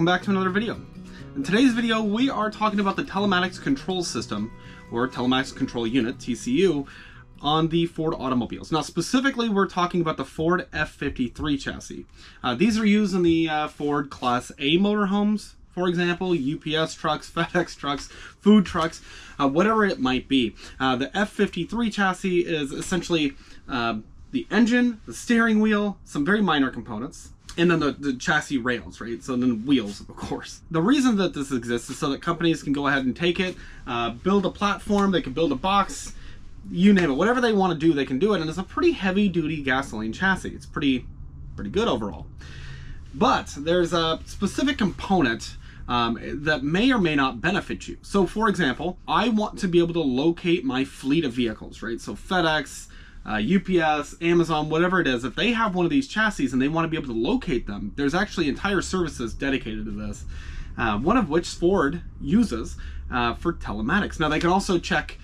welcome back to another video. In today's video, we are talking about the Telematics Control System, or Telematics Control Unit, TCU, on the Ford automobiles. Now, specifically, we're talking about the Ford F-53 chassis. These are used in the Ford Class A motorhomes, for example, UPS trucks, FedEx trucks, food trucks, whatever it might be. The F-53 chassis is essentially the engine, the steering wheel, some very minor components, and then the chassis rails, right? So then wheels, of course. The reason that this exists is so that companies can go ahead and take it, build a platform, they can build a box, you name it. Whatever they want to do, they can do it. And it's a pretty heavy-duty gasoline chassis. It's pretty good overall. But there's a specific component that may or may not benefit you. So, for example, I want to be able to locate my fleet of vehicles, right? So FedEx, UPS, Amazon, whatever it is, if they have one of these chassis and they want to be able to locate them, there's actually entire services dedicated to this, one of which Ford uses for telematics. Now, they can also check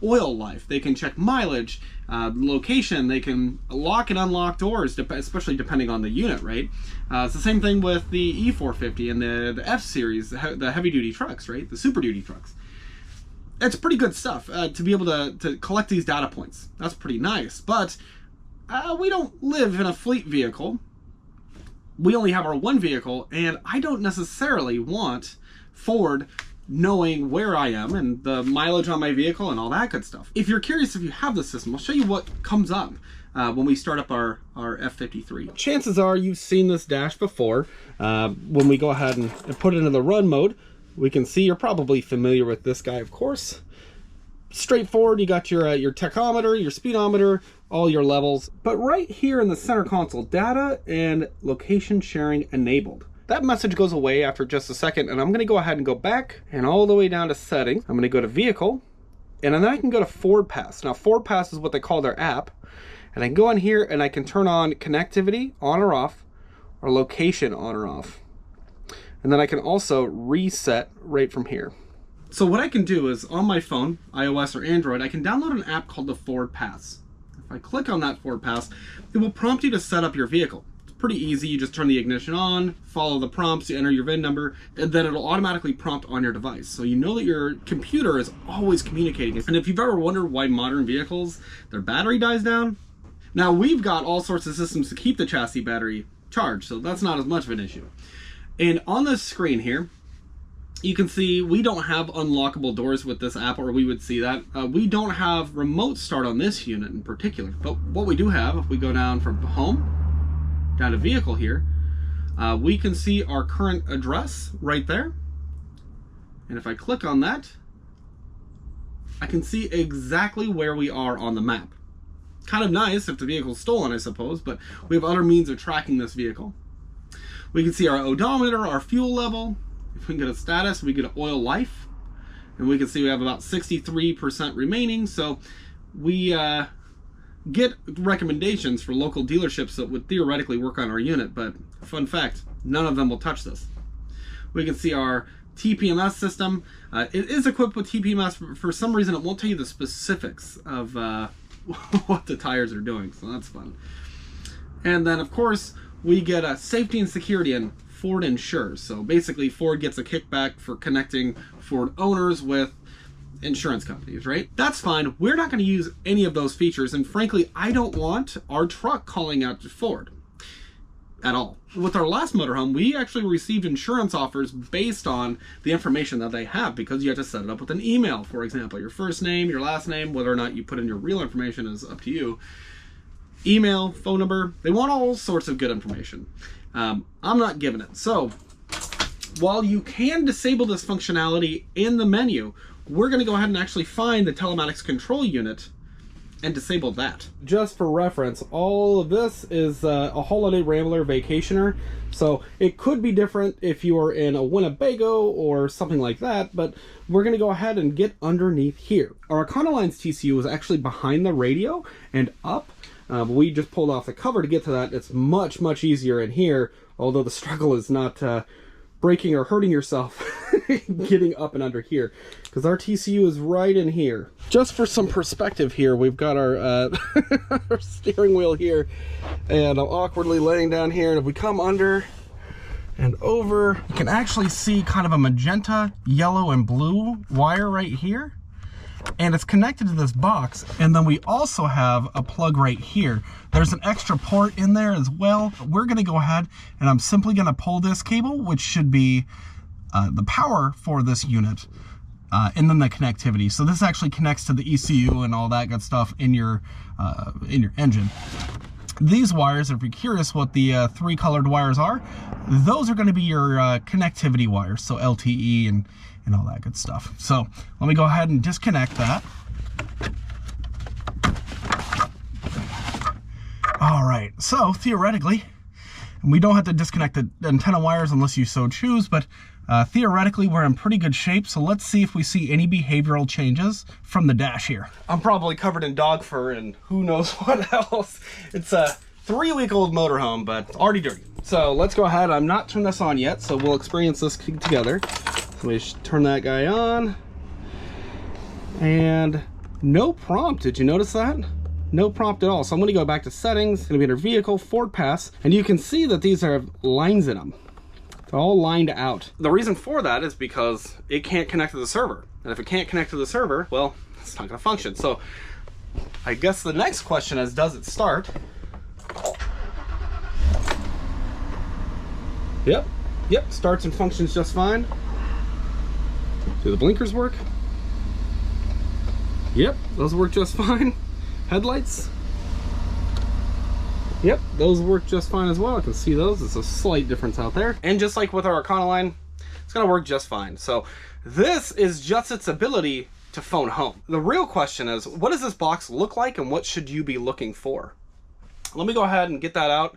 oil life, they can check mileage, location, they can lock and unlock doors, especially depending on the unit, right? It's the same thing with the E-450 and the F-Series, the heavy-duty trucks, right? The super-duty trucks. It's pretty good stuff to be able to collect these data points. That's pretty nice, but we don't live in a fleet vehicle. We only have our one vehicle, and I don't necessarily want Ford knowing where I am and the mileage on my vehicle and all that good stuff. If you're curious if you have this system, I'll show you what comes up when we start up our F-53. Chances are you've seen this dash before. When we go ahead and put it into the run mode, we can see you're probably familiar with this guy, of course. Straightforward, you got your tachometer, your speedometer, all your levels. But right here in the center console, data and location sharing enabled. That message goes away after just a second, and I'm going to go ahead and go back and all the way down to settings. I'm going to go to vehicle, and then I can go to Ford Pass. Now, Ford Pass is what they call their app, and I can go on here and I can turn on connectivity on or off, or location on or off. And then I can also reset right from here. So what I can do is on my phone, iOS or Android, I can download an app called the Ford Pass. If I click on that Ford Pass, it will prompt you to set up your vehicle. It's pretty easy. You just turn the ignition on, follow the prompts, you enter your VIN number, and then it'll automatically prompt on your device. So you know that your computer is always communicating. And if you've ever wondered why modern vehicles, their battery dies down, now we've got all sorts of systems to keep the chassis battery charged, so that's not as much of an issue. And on this screen here, you can see we don't have unlockable doors with this app, or we would see that. We don't have remote start on this unit in particular. But what we do have, if we go down from home, down to vehicle here, we can see our current address right there. And if I click on that, I can see exactly where we are on the map. Kind of nice if the vehicle's stolen, I suppose, but we have other means of tracking this vehicle. We can see our odometer, our fuel level. If we can get a status, we get an oil life. And we can see we have about 63% remaining. So we get recommendations for local dealerships that would theoretically work on our unit. But fun fact, none of them will touch this. We can see our TPMS system. It is equipped with TPMS. For some reason, it won't tell you the specifics of what the tires are doing. So that's fun. And then, of course, we get a safety and security, and Ford insures. So basically, Ford gets a kickback for connecting Ford owners with insurance companies, right? That's fine. We're not going to use any of those features, and frankly, I don't want our truck calling out to Ford at all. With our last motorhome, we actually received insurance offers based on the information that they have, because you have to set it up with an email, for example. Your first name, your last name, whether or not you put in your real information is up to you. Email, phone number, they want all sorts of good information. I'm not giving it. So while you can disable this functionality in the menu, we're going to go ahead and actually find the telematics control unit and disable that. Just for reference, all of this is a holiday Rambler vacationer. So it could be different if you are in a Winnebago or something like that, but we're going to go ahead and get underneath here. Our Econolines TCU is actually behind the radio and up. We just pulled off the cover to get to that. It's much, much easier in here, although the struggle is not breaking or hurting yourself getting up and under here, because our TCU is right in here. Just for some perspective here, we've got our, our steering wheel here, and I'm awkwardly laying down here, and if we come under and over. You can actually see kind of a magenta, yellow, and blue wire right here. And it's connected to this box. And then we also have a plug right here. There's an extra port in there as well. We're gonna go ahead and I'm simply gonna pull this cable, which should be the power for this unit, and then the connectivity. So this actually connects to the ECU and all that good stuff in your engine. These wires, if you're curious what the 3 colored wires are, those are going to be your connectivity wires, so LTE and all that good stuff. So let me go ahead and disconnect that. All right, so theoretically, we don't have to disconnect the antenna wires unless you so choose, but theoretically we're in pretty good shape. So let's see if we see any behavioral changes from the dash here. I'm probably covered in dog fur and who knows what else. It's a 3-week-old motorhome, but it's already dirty. So let's go ahead. I'm not turned this on yet, so we'll experience this together. So we should turn that guy on. And no prompt. Did you notice that? No prompt at all. So I'm going to go back to settings. It's going to be under vehicle, Ford Pass, and you can see that these are lines in them. They're all lined out. The reason for that is because it can't connect to the server. And if it can't connect to the server, well, it's not going to function. So I guess the next question is, does it start? Yep, starts and functions just fine. Do the blinkers work? Yep, those work just fine. Headlights? Yep, those work just fine as well. I can see those. It's a slight difference out there. And just like with our Econoline, it's gonna work just fine. So this is just its ability to phone home. The real question is, what does this box look like and what should you be looking for? Let me go ahead and get that out.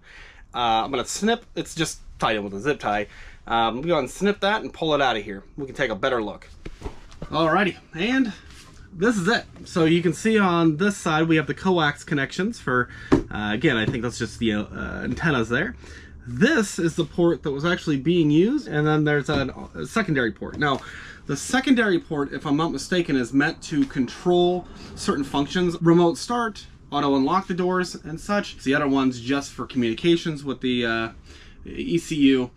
I'm gonna snip, it's just tied in with a zip tie. Let me go ahead and snip that and pull it out of here. We can take a better look. Alrighty, and this is it. So you can see on this side we have the coax connections for, again, I think that's just the antennas there. This is the port that was actually being used, and then there's a secondary port. Now, the secondary port, if I'm not mistaken, is meant to control certain functions, remote start, auto unlock the doors and such. The other one's just for communications with the ECU,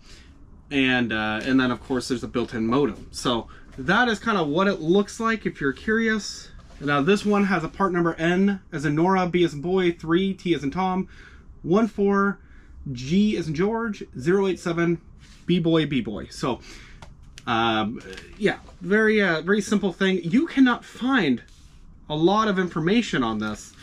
and then of course there's a built-in modem. So that is kind of what it looks like if you're curious. Now this one has a part number N as in Nora, B as in boy, 3, T as in Tom, 14, G as in George, 087, B-boy. So yeah, very simple thing. You cannot find a lot of information on this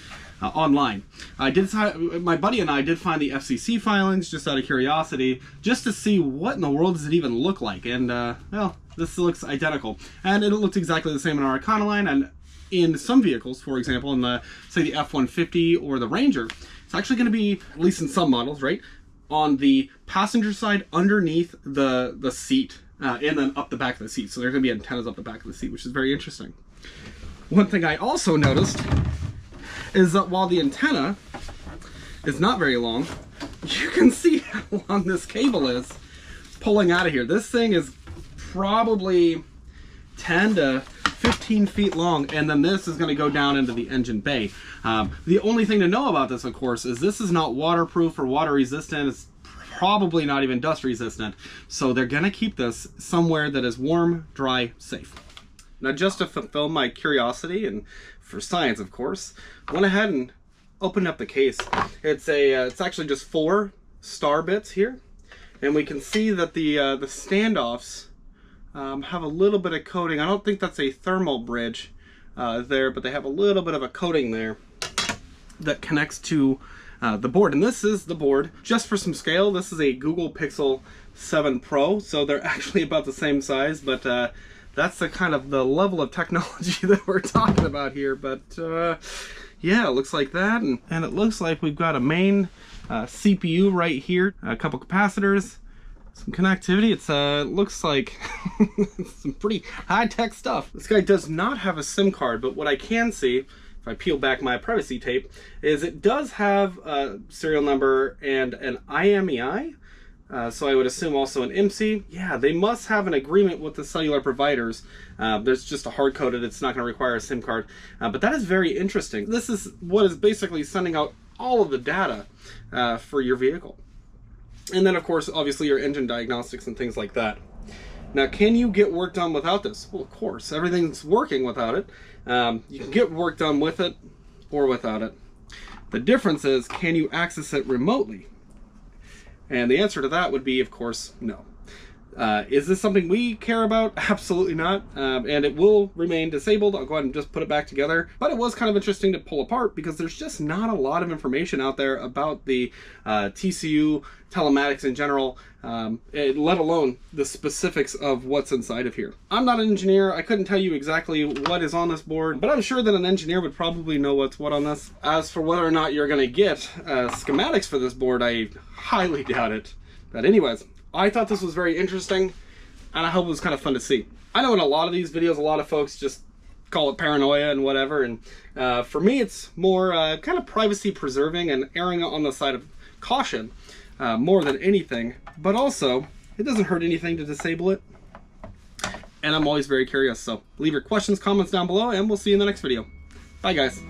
online. My buddy and I did find the FCC filings just out of curiosity, just to see what in the world does it even look like. And well, this looks identical, and it looked exactly the same in our Econoline. And in some vehicles, for example, in the say the F-150 or the Ranger, it's actually going to be, at least in some models, right, on the passenger side underneath the seat, and then up the back of the seat. So there's going to be antennas up the back of the seat, which is very interesting. One thing I also noticed is that while the antenna is not very long, you can see how long this cable is pulling out of here. This thing is probably 10 to 15 feet long, and then this is going to go down into the engine bay. The only thing to know about this, of course, is this is not waterproof or water resistant. It's probably not even dust resistant. So they're going to keep this somewhere that is warm, dry, safe. Now, just to fulfill my curiosity and for science, of course, went ahead and opened up the case. It's actually just 4 star bits here, and we can see that the standoffs have a little bit of coating. I don't think that's a thermal bridge there, but they have a little bit of a coating there that connects to the board. And this is the board. Just for some scale, this is a Google Pixel 7 Pro, so they're actually about the same size, but that's the kind of the level of technology that we're talking about here. But yeah, it looks like that, and it looks like we've got a main CPU right here, a couple capacitors, some connectivity. It looks like some pretty high-tech stuff. This guy does not have a SIM card, but what I can see, if I peel back my privacy tape, is it does have a serial number and an IMEI. So I would assume also an IMSI. Yeah, they must have an agreement with the cellular providers. There's just a hard-coded, it's not going to require a SIM card. But that is very interesting. This is what is basically sending out all of the data for your vehicle. And then, of course, obviously your engine diagnostics and things like that. Now, can you get work done without this? Well, of course, everything's working without it. You can get work done with it or without it. The difference is, can you access it remotely? And the answer to that would be, of course, no. Is this something we care about? Absolutely not. And it will remain disabled. I'll go ahead and just put it back together. But it was kind of interesting to pull apart because there's just not a lot of information out there about the TCU, telematics in general, let alone the specifics of what's inside of here. I'm not an engineer. I couldn't tell you exactly what is on this board, but I'm sure that an engineer would probably know what's what on this. As for whether or not you're going to get schematics for this board, I highly doubt it. But anyways, I thought this was very interesting, and I hope it was kind of fun to see. I know in a lot of these videos, a lot of folks just call it paranoia and whatever, and for me, it's more kind of privacy preserving and erring on the side of caution more than anything, but also, it doesn't hurt anything to disable it, and I'm always very curious, so leave your questions, comments down below, and we'll see you in the next video. Bye, guys.